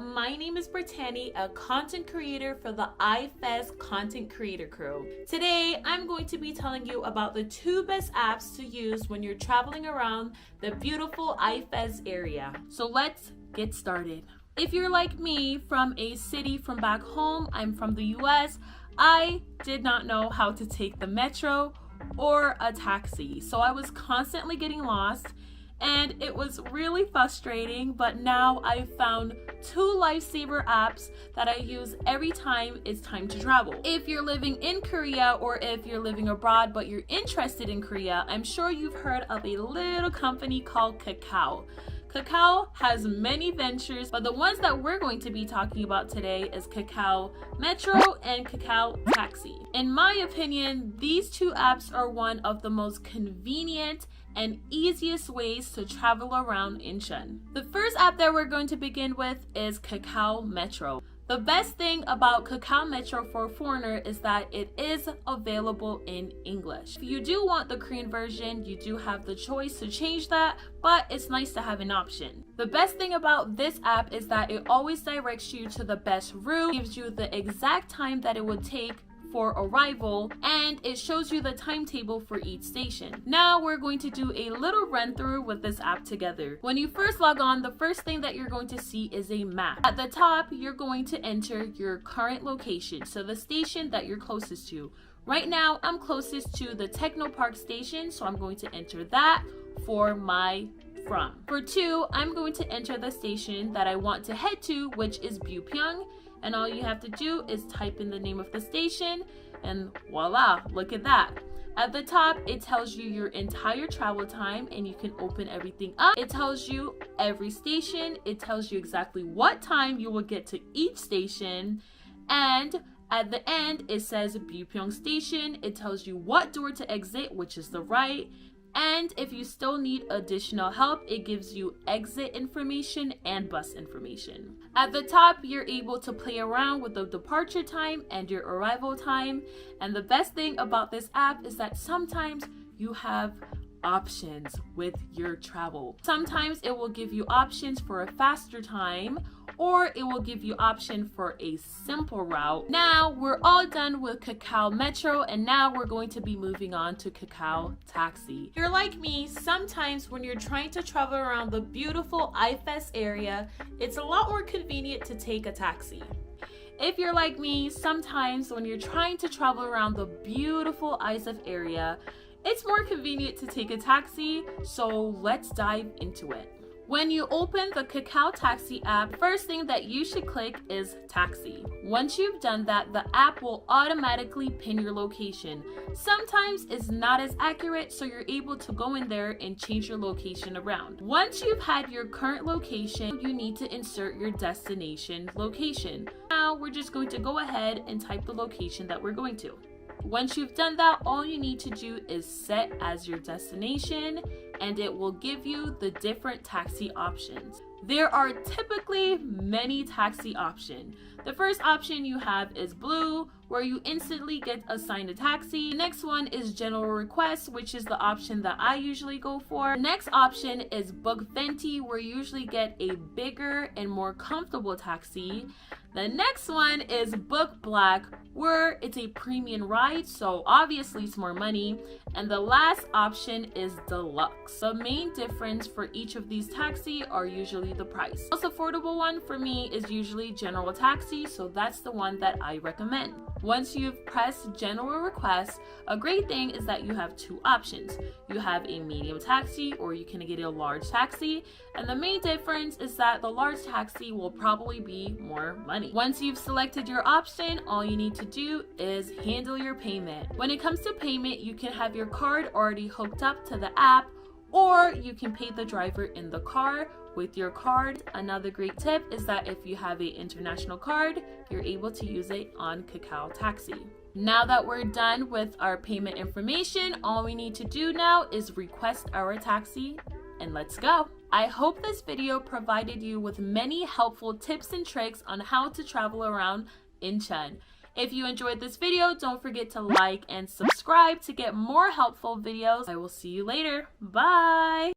my name is Brittany, a content creator for the iFest Content Creator Crew. Today, I'm going to be telling you about the 2 best apps to use when you're traveling around the beautiful iFest area. So let's get started. If you're like me, from a city from back home, I'm from the US, I did not know how to take the metro or a taxi. So I was constantly getting lost. And it was really frustrating, but now I've found 2 lifesaver apps that I use every time it's time to travel. If you're living in Korea or if you're living abroad but you're interested in Korea, I'm sure you've heard of a little company called Kakao. Kakao has many ventures, but the ones that we're going to be talking about today is Kakao Metro and Kakao Taxi. In my opinion, these 2 apps are one of the most convenient and easiest ways to travel around Incheon. The first app that we're going to begin with is Kakao Metro. The best thing about Kakao Metro for a foreigner is that it is available in English. If you do want the Korean version, you do have the choice to change that, but it's nice to have an option. The best thing about this app is that it always directs you to the best route, gives you the exact time that it would take for arrival, and it shows you the timetable for each station. Now we're going to do a little run through with this app together. When you first log on, the first thing that you're going to see is a map. At the top, you're going to enter your current location, so the station that you're closest to. Right now, I'm closest to the Techno Park station, so I'm going to enter that for my from. For 2, I'm going to enter the station that I want to head to, which is Byupyeong. And all you have to do is type in the name of the station and voila, look at that. At the top, it tells you your entire travel time and you can open everything up. It tells you every station. It tells you exactly what time you will get to each station. And at the end, it says Byupyeong Station. It tells you what door to exit, which is the right. And if you still need additional help, it gives you exit information and bus information. At the top, you're able to play around with the departure time and your arrival time. And the best thing about this app is that sometimes you have options with your travel. Sometimes it will give you options for a faster time, or it will give you option for a simple route. Now we're all done with Kakao Metro, and now we're going to be moving on to Kakao Taxi. If you're like me, sometimes when you're trying to travel around the beautiful iFest area, it's a lot more convenient to take a taxi. If you're like me, sometimes when you're trying to travel around the beautiful ISF area, it's more convenient to take a taxi, so let's dive into it. When you open the Kakao Taxi app, first thing that you should click is Taxi. Once you've done that, the app will automatically pin your location. Sometimes it's not as accurate, so you're able to go in there and change your location around. Once you've had your current location, you need to insert your destination location. Now we're just going to go ahead and type the location that we're going to. Once you've done that, all you need to do is set as your destination, and it will give you the different taxi options. There are typically many taxi options. The first option you have is Blue, where you instantly get assigned a taxi. The next one is General Request, which is the option that I usually go for. The next option is Book Venti, where you usually get a bigger and more comfortable taxi. The next one is Book Black, where it's a premium ride, so obviously it's more money. And the last option is Deluxe. The main difference for each of these taxi are usually the price. The most affordable one for me is usually General Taxi, so that's the one that I recommend. Once you've pressed General Request, a great thing is that you have 2 options. You have a medium taxi, or you can get a large taxi, and the main difference is that the large taxi will probably be more money. Once you've selected your option, all you need to do is handle your payment. When it comes to payment, you can have your card already hooked up to the app, or you can pay the driver in the car with your card. Another great tip is that if you have an international card, you're able to use it on Kakao Taxi. Now that we're done with our payment information, all we need to do now is request our taxi, and let's go. I hope this video provided you with many helpful tips and tricks on how to travel around Incheon. If you enjoyed this video, don't forget to like and subscribe to get more helpful videos. I will see you later. Bye!